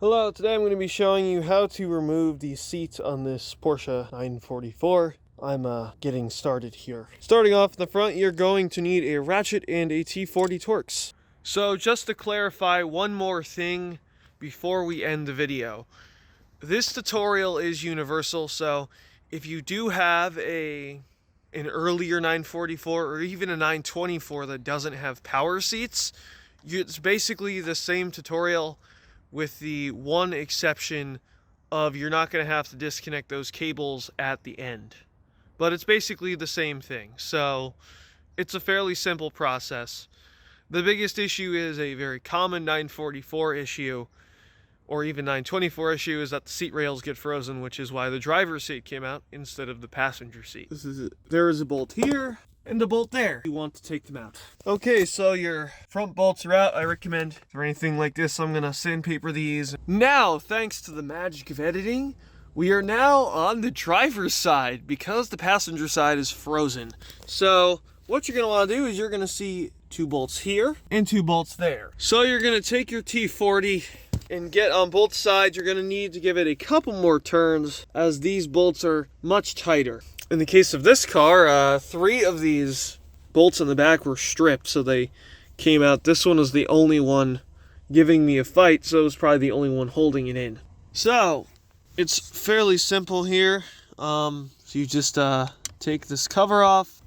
Hello, today I'm going to be showing you how to remove the seat on this Porsche 944. I'm getting started here. Starting off in the front, you're going to need a ratchet and a T40 Torx. So just to clarify one more thing before we end the video. This tutorial is universal, so if you do have an earlier 944 or even a 924 that doesn't have power seats, it's basically the same tutorial, with the one exception of you're not going to have to disconnect those cables at the end. But it's basically the same thing, so it's a fairly simple process. The biggest issue is a very common 944 issue, or even 924 issue, is that the seat rails get frozen, which is why the driver's seat came out instead of the passenger seat. There is a bolt here and a bolt there. You want to take them out. Okay, so your front bolts are out. I recommend for anything like this, I'm gonna sandpaper these. Now, thanks to the magic of editing, we are now on the driver's side because the passenger side is frozen. So what you're gonna want to do is you're gonna see two bolts here and two bolts there. So you're gonna take your T40 and get on both sides. You're gonna need to give it a couple more turns as these bolts are much tighter. In the case of this car, 3 of these bolts in the back were stripped, so they came out. This one was the only one giving me a fight, so it was probably the only one holding it in. So it's fairly simple here. So you just take this cover off.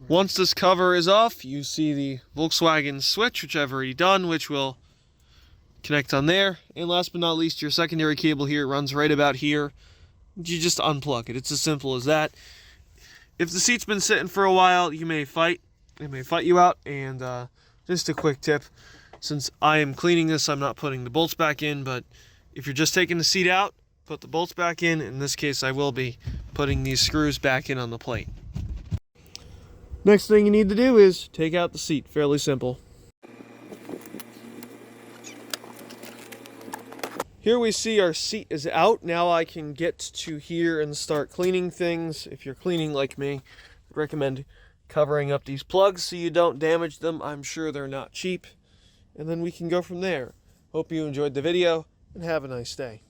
Once this cover is off, you see the Volkswagen switch, which I've already done, which will connect on there. And last but not least, your secondary cable here runs right about here. You just unplug it. It's as simple as that. If the seat's been sitting for a while, you may fight. It may fight you out. And just a quick tip, since I am cleaning this, I'm not putting the bolts back in, but if you're just taking the seat out, put the bolts back in. In this case, I will be putting these screws back in on the plate. Next thing you need to do is take out the seat. Fairly simple. Here we see our seat is out. Now I can get to here and start cleaning things. If you're cleaning like me, I'd recommend covering up these plugs so you don't damage them. I'm sure they're not cheap. And then we can go from there. Hope you enjoyed the video and have a nice day.